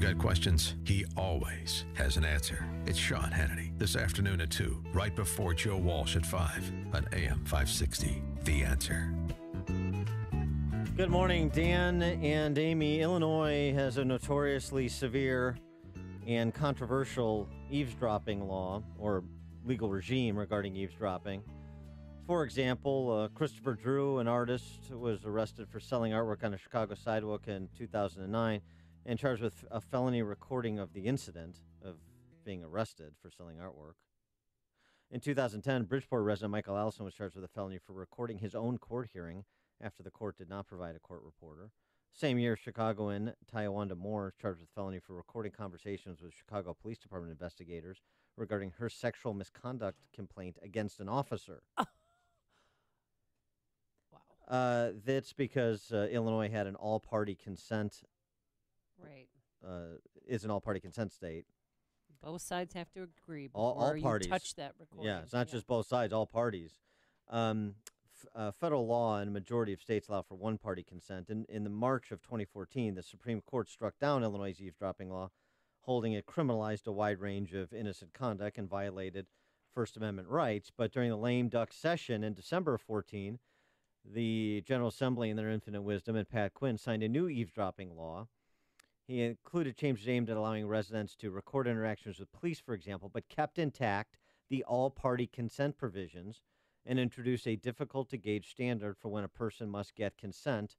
you've got questions, he always has an answer. It's Sean Hannity this afternoon at 2, right before Joe Walsh at 5 on AM 560. The Answer. Good morning, Dan and Amy. Illinois has a notoriously severe and controversial eavesdropping law or legal regime regarding eavesdropping. For example, Christopher Drew, an artist, was arrested for selling artwork on a Chicago sidewalk in 2009 and charged with a felony recording of the incident of being arrested for selling artwork. In 2010, Bridgeport resident Michael Allison was charged with a felony for recording his own court hearing after the court did not provide a court reporter. Same year, Chicagoan Tyawanda Moore was charged with felony for recording conversations with Chicago Police Department investigators regarding her sexual misconduct complaint against an officer. Wow. That's because Illinois had an all-party consent. Right. Is an all-party consent state. Both sides have to agree All before you parties. touch that recording. Yeah, it's not just both sides, all parties. Federal law in a majority of states allow for one-party consent. In the March of 2014, the Supreme Court struck down Illinois' eavesdropping law, holding it criminalized a wide range of innocent conduct and violated First Amendment rights. But during the lame duck session in December of 14, the General Assembly, in their infinite wisdom, and Pat Quinn signed a new eavesdropping law. He included changes aimed at allowing residents to record interactions with police, for example, but kept intact the all-party consent provisions and introduced a difficult-to-gauge standard for when a person must get consent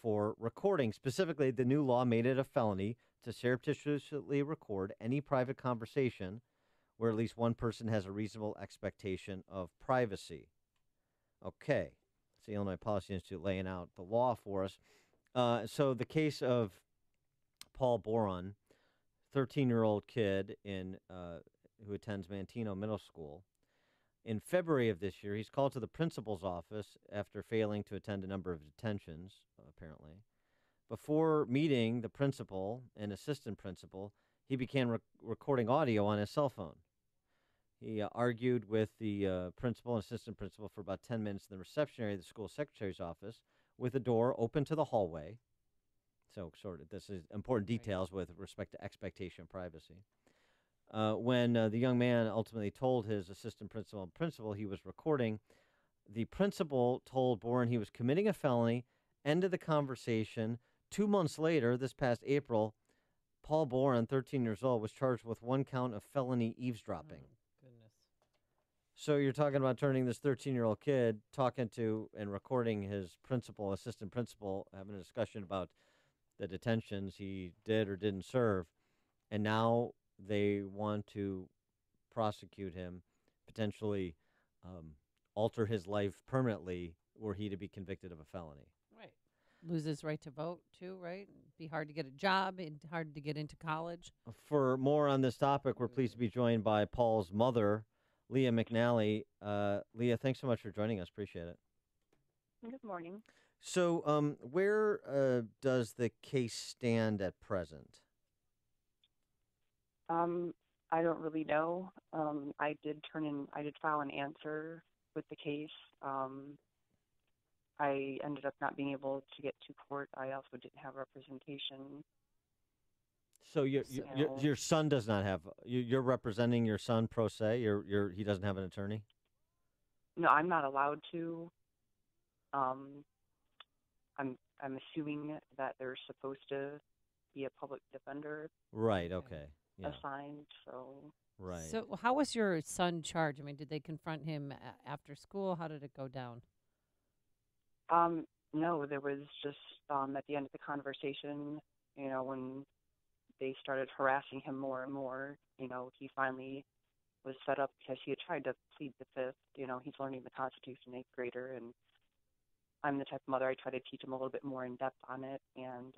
for recording. Specifically, the new law made it a felony to surreptitiously record any private conversation where at least one person has a reasonable expectation of privacy. Okay. It's the Illinois Policy Institute laying out the law for us. So the case of Paul Boron, 13-year-old kid who attends Manteno Middle School. In February of this year, he's called to the principal's office after failing to attend a number of detentions, apparently. Before meeting the principal and assistant principal, he began recording audio on his cell phone. He argued with the principal and assistant principal for about 10 minutes in the reception area of the school secretary's office with the door open to the hallway. So this is important details with respect to expectation of privacy. When the young man ultimately told his assistant principal and principal he was recording, the principal told Boren he was committing a felony, ended the conversation. 2 months later, this past April, Paul Boren, 13 years old, was charged with one count of felony eavesdropping. Oh, goodness. So you're talking about turning this 13-year-old kid, talking to and recording his principal, assistant principal, having a discussion about the detentions he did or didn't serve, and now they want to prosecute him, potentially alter his life permanently were he to be convicted of a felony. Right. Lose his right to vote, too, right? Be hard to get a job, and hard to get into college. For more on this topic, we're pleased to be joined by Paul's mother, Leah McNally. Leah, thanks so much for joining us. Appreciate it. Good morning. So where does the case stand at present? I don't really know. I did file an answer with the case. I ended up not being able to get to court. I also didn't have representation. So your son does not have. You're representing your son pro se. He doesn't have an attorney. No, I'm not allowed to. I'm assuming that there's supposed to be a public defender. Right. Okay. Yeah. Assigned. So. Right. So how was your son charged? I mean, did they confront him after school? How did it go down? No, there was just at the end of the conversation, when they started harassing him more and more, he finally was set up because he had tried to plead the fifth. He's learning the Constitution, 8th grader, and I'm the type of mother, I try to teach him a little bit more in depth on it. And,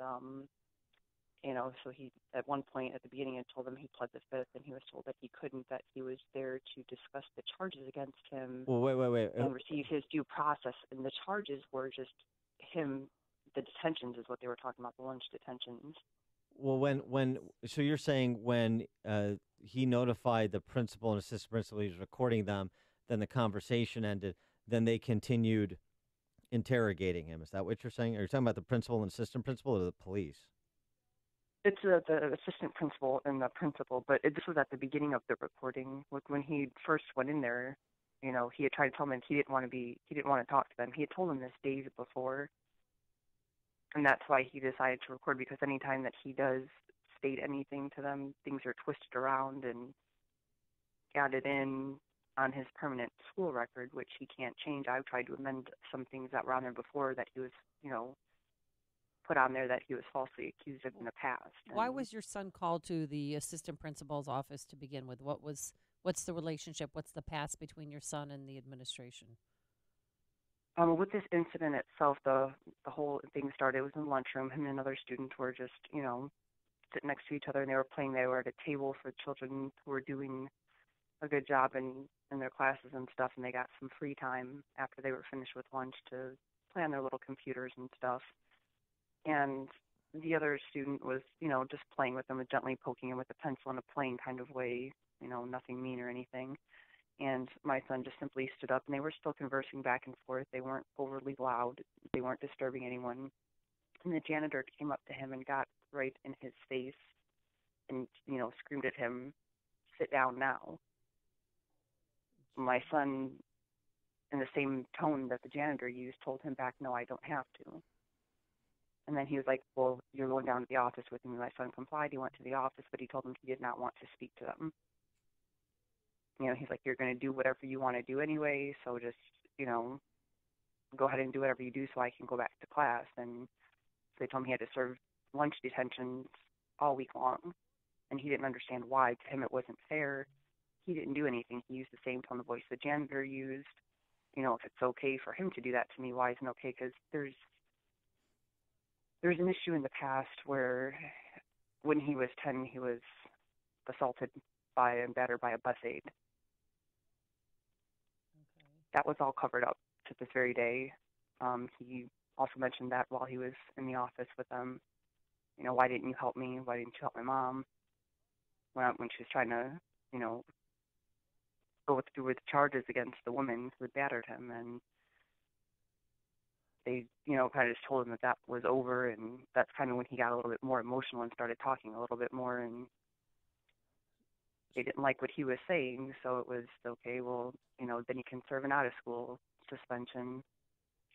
so he, at one point at the beginning, had told him he pled the fifth, and he was told that he couldn't, that he was there to discuss the charges against him. Well, wait. And receive his due process. And the charges were just him, the detentions is what they were talking about, the lunch detentions. Well, so you're saying when he notified the principal and assistant principal he was recording them, then the conversation ended, then they continued interrogating him. Is that what you're saying? Are you talking about the principal and assistant principal or the police? It's the assistant principal and the principal, but this was at the beginning of the recording. Like when he first went in there, he had tried to tell them he didn't want to talk to them. He had told them this days before, and that's why he decided to record, because anytime that he does state anything to them, things are twisted around and added in on his permanent school record, which he can't change. I've tried to amend some things that were on there before that he was, put on there that he was falsely accused of in the past. Why was your son called to the assistant principal's office to begin with? What's the relationship? What's the past between your son and the administration? With this incident itself, the whole thing started. It was in the lunchroom. Him and another student were just, sitting next to each other, and they were playing. They were at a table for children who were doing a good job in their classes and stuff, and they got some free time after they were finished with lunch to play on their little computers and stuff. And the other student was, just playing with them, gently poking him with a pencil in a playing kind of way, nothing mean or anything. And my son just simply stood up, and they were still conversing back and forth. They weren't overly loud. They weren't disturbing anyone. And the janitor came up to him and got right in his face and, screamed at him, "Sit down now." My son, in the same tone that the janitor used, told him back, "No, I don't have to." And then he was like, "Well, you're going down to the office with me." My son complied. He went to the office, but he told them he did not want to speak to them. He's like, "You're going to do whatever you want to do anyway, so just, go ahead and do whatever you do so I can go back to class." And so they told him he had to serve lunch detentions all week long, and he didn't understand why. To him, it wasn't fair. He didn't do anything. He used the same tone of voice the janitor used. If it's okay for him to do that to me, why isn't it okay? Because there's an issue in the past where when he was 10, he was assaulted by and battered by a bus aide. That was all covered up to this very day. He also mentioned that while he was in the office with them. Why didn't you help me? Why didn't you help my mom? When she was trying to, go through with charges against the woman who had battered him. And they, kind of just told him that was over. And that's kind of when he got a little bit more emotional and started talking a little bit more. And they didn't like what he was saying, so it was, okay, well, then you can serve an out-of-school suspension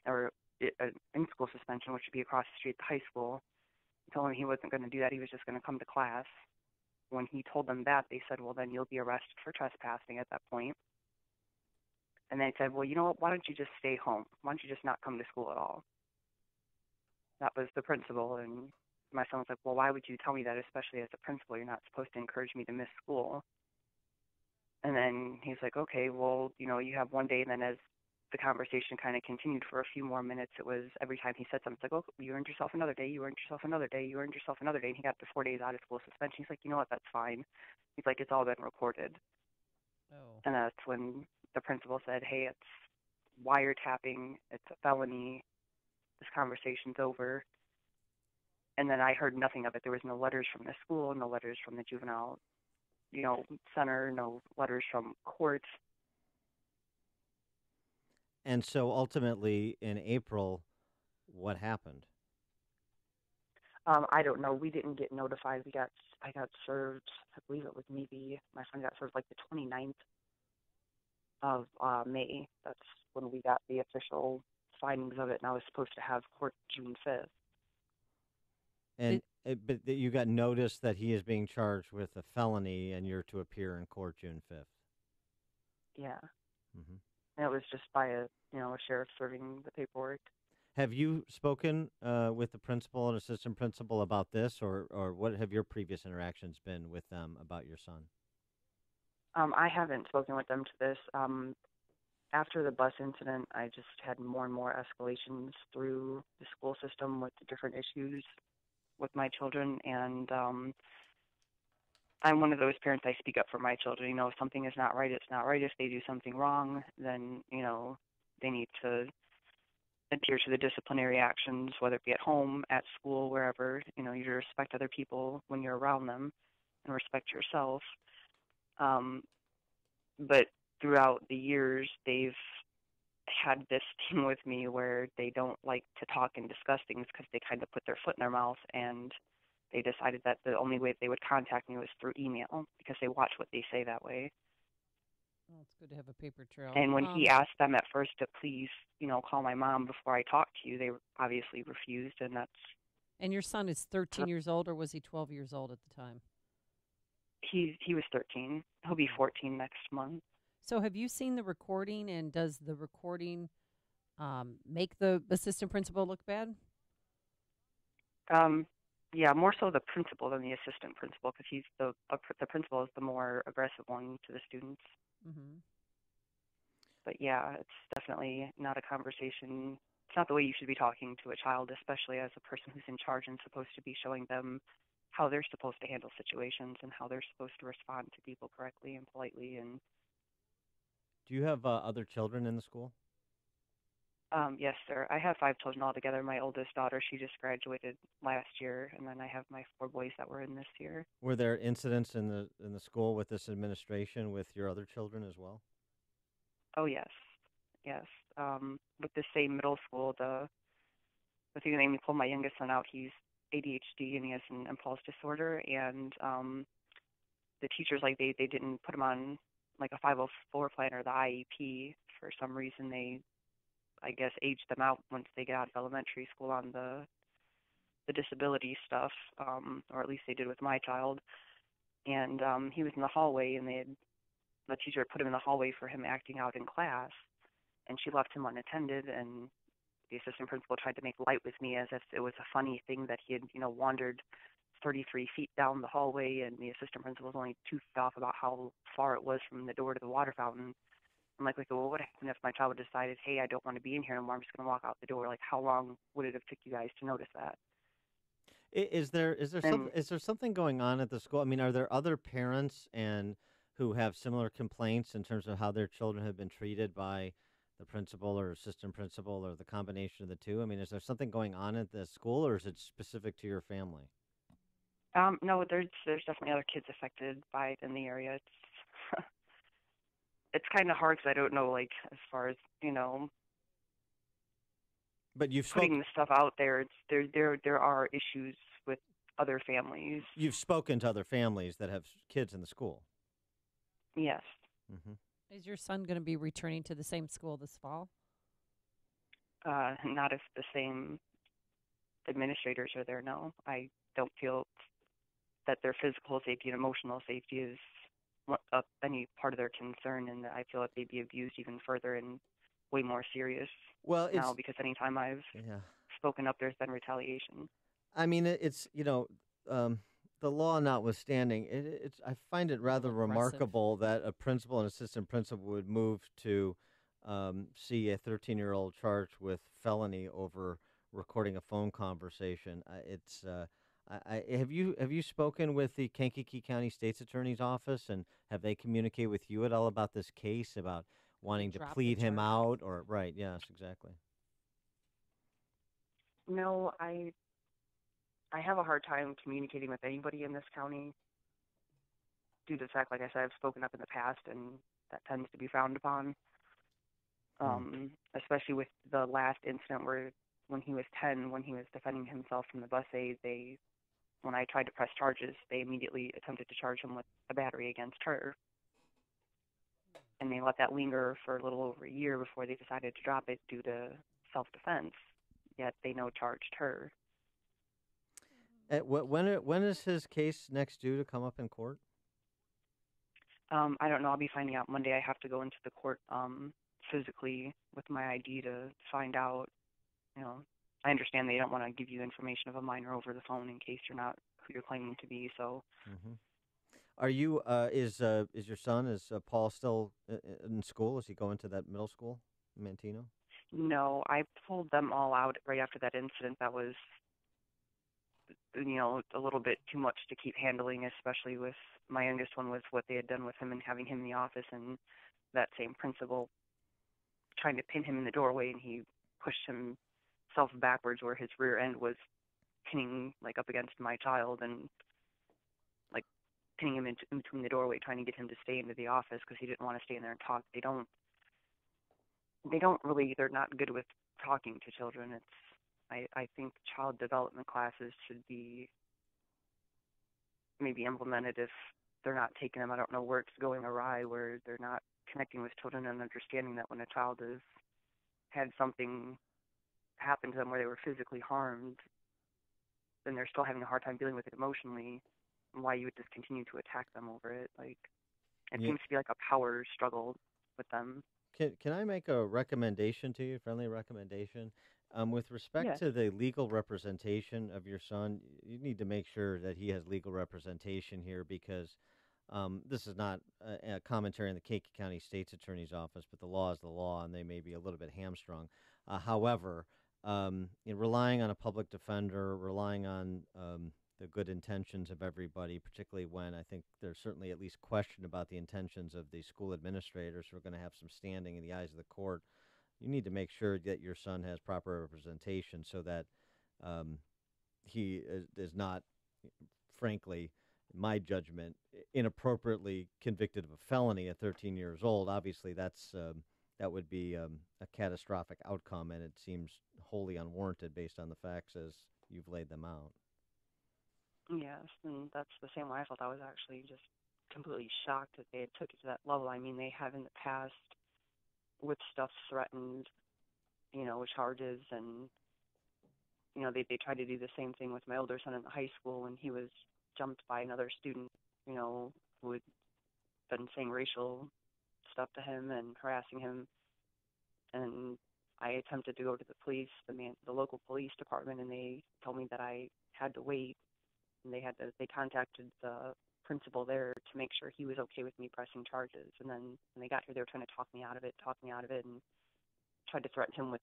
or an in-school suspension, which would be across the street at the high school. He told him he wasn't going to do that. He was just going to come to class. When he told them that, they said, "Well, then you'll be arrested for trespassing at that point." And they said, "Well, you know what, why don't you just stay home? Why don't you just not come to school at all?" That was the principal, and my son was like, "Well, why would you tell me that, especially as a principal? You're not supposed to encourage me to miss school." And then he's like, "Okay, well, you have one day." And then as the conversation kind of continued for a few more minutes, it was every time he said something, it's like, "Oh, you earned yourself another day, you earned yourself another day, you earned yourself another day." And he got the 4 days out of school suspension. He's like, "You know what, that's fine." He's like, "It's all been recorded." Oh. And that's when the principal said, "Hey, it's wiretapping, it's a felony, this conversation's over." And then I heard nothing of it. There was no letters from the school, no letters from the juvenile, center, no letters from court. And so ultimately in April, what happened? I don't know. We didn't get notified. I got served, I believe it was maybe, my friend got served like the 29th of May. That's when we got the official findings of it, and I was supposed to have court June 5th. And but you got notice that he is being charged with a felony, and you're to appear in court June 5th. Yeah. Mm-hmm. And it was just by a sheriff serving the paperwork. Have you spoken with the principal and assistant principal about this, or what have your previous interactions been with them about your son? I haven't spoken with them to this. After the bus incident, I just had more and more escalations through the school system with the different issues with my children, and I'm one of those parents. I speak up for my children. If something is not right, it's not right. If they do something wrong, then they need to adhere to the disciplinary actions, whether it be at home, at school, wherever. You respect other people when you're around them, and respect yourself. But throughout the years, they've had this thing with me where they don't like to talk and discuss things because they kind of put their foot in their mouth, and they decided that the only way they would contact me was through email because they watch what they say that way. Well, it's good to have a paper trail. And when he asked them at first to please, call my mom before I talk to you, they obviously refused, and that's. And your son is 13 years old, or was he 12 years old at the time? He was 13. He'll be 14 next month. So have you seen the recording, and does the recording make the assistant principal look bad? Yeah, more so the principal than the assistant principal, because he's the principal is the more aggressive one to the students. Mm-hmm. But yeah, it's definitely not a conversation. It's not the way you should be talking to a child, especially as a person who's in charge and supposed to be showing them how they're supposed to handle situations and how they're supposed to respond to people correctly and politely. And Do you have other children in the school? yes, sir. I have 5 children altogether. My oldest daughter, she just graduated last year, and then I have my 4 boys that were in this year. Were there incidents in the school with this administration with your other children as well? Oh yes, yes. With the same middle school, the thing that made me pull my youngest son out, he's ADHD and he has an impulse disorder, and the teachers they didn't put him on like a 504 plan or the IEP for some reason. They, I guess, aged them out once they get out of elementary school on the disability stuff, or at least they did with my child. And he was in the hallway, and the teacher put him in the hallway for him acting out in class, and she left him unattended. And the assistant principal tried to make light with me as if it was a funny thing that he had, wandered 33 feet down the hallway, and the assistant principal was only 2 feet off about how far it was from the door to the water fountain. I'm like, well, what would happen if my child had decided, hey, I don't want to be in here anymore, I'm just going to walk out the door? Like, how long would it have took you guys to notice that? Is there something going on at the school? I mean, are there other parents and who have similar complaints in terms of how their children have been treated by the principal or assistant principal or the combination of the two? I mean, is there something going on at the school, or is it specific to your family? No, there's definitely other kids affected by it in the area. It's it's kind of hard because I don't know, like, as far as But you've putting the stuff out there. It's there are issues with other families. You've spoken to other families that have kids in the school. Yes. Mm-hmm. Is your son going to be returning to the same school this fall? Not if the same administrators are there. No, I don't feel that their physical safety and emotional safety is any part of their concern, and I feel that they'd be abused even further and way more serious now, because anytime I've spoken up, there's been retaliation. I mean, it's the law notwithstanding, it's I find it rather remarkable that a principal and assistant principal would move to see a 13-year-old charged with felony over recording a phone conversation. Have you spoken with the Kankakee County State's Attorney's Office, and have they communicated with you at all about this case, about wanting to plead him out, or right? Yes, exactly. No, I have a hard time communicating with anybody in this county due to the fact, like I said, I've spoken up in the past, and that tends to be frowned upon. Especially with the last incident where, when he was 10, when he was defending himself from the bus aide, when I tried to press charges, they immediately attempted to charge him with a battery against her. And they let that linger for a little over a year before they decided to drop it due to self-defense, yet they no-charged her. When is his case next due to come up in court? I don't know. I'll be finding out Monday. I have to go into the court physically with my ID to find out. I understand they don't want to give you information of a minor over the phone in case you're not who you're claiming to be. So, Are you? Is your son? Is Paul still in school? Is he going to that middle school, in Manteno? No, I pulled them all out right after that incident. That was, a little bit too much to keep handling, especially with my youngest one, with what they had done with him and having him in the office, and that same principal trying to pin him in the doorway, and he pushed himself backwards where his rear end was pinning up against my child, and pinning him in between the doorway, trying to get him to stay into the office because he didn't want to stay in there and talk. They're not good with talking to children. I think child development classes should be maybe implemented if they're not taking them. I don't know where it's going awry, where they're not connecting with children and understanding that when a child has had something happen to them where they were physically harmed, then they're still having a hard time dealing with it emotionally, and why you would just continue to attack them over it. Like, it Yeah. seems to be like a power struggle with them. Can I make a recommendation to you, friendly recommendation? With respect Yeah. to the legal representation of your son, you need to make sure that he has legal representation here because this is not a commentary on the Kankakee County State's Attorney's Office, but the law is the law, and they may be a little bit hamstrung. However, relying on a public defender, relying on the good intentions of everybody, particularly when I think there's certainly at least question about the intentions of the school administrators who are going to have some standing in the eyes of the court. You need to make sure that your son has proper representation so that he is not, frankly, in my judgment, inappropriately convicted of a felony at 13 years old. Obviously, that would be a catastrophic outcome, and it seems wholly unwarranted based on the facts as you've laid them out. Yes, and that's the same way I felt. I was actually just completely shocked that they had took it to that level. I mean, they have in the past with stuff threatened, with charges, and they tried to do the same thing with my older son in the high school when he was jumped by another student, who had been saying racial stuff to him and harassing him. And I attempted to go to the police, the local police department, and they told me that I had to wait. And they contacted the principal there to make sure he was okay with me pressing charges. And then when they got here, they were trying to talk me out of it, and tried to threaten him with,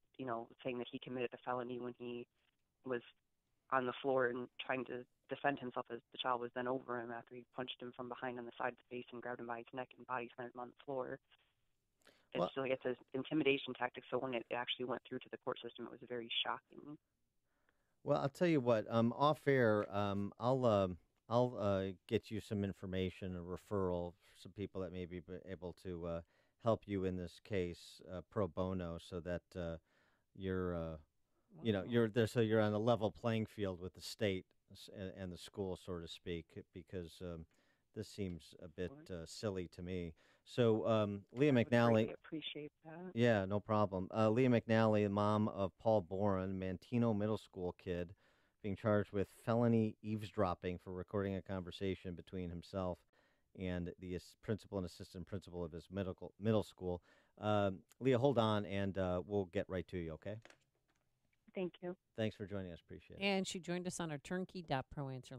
saying that he committed a felony when he was on the floor and trying to defend himself as the child was then over him after he punched him from behind on the side of the face and grabbed him by his neck and body slammed him on the floor. It's an intimidation tactic. So when it actually went through to the court system, it was very shocking. Well, I'll tell you what. Off air, I'll get you some information, a referral for some people that may be able to help you in this case pro bono, so that you're you're there, so you're on a level playing field with the state and the school, so to speak, because this seems a bit silly to me. So, Leah I would McNally. greatly appreciate that. Yeah, no problem. Leah McNally, mom of Paul Boren, Mantino Middle School kid, being charged with felony eavesdropping for recording a conversation between himself and the principal and assistant principal of his middle school. Leah, hold on, and we'll get right to you, okay? Thank you. Thanks for joining us. Appreciate it. And she joined us on our turnkey.pro answer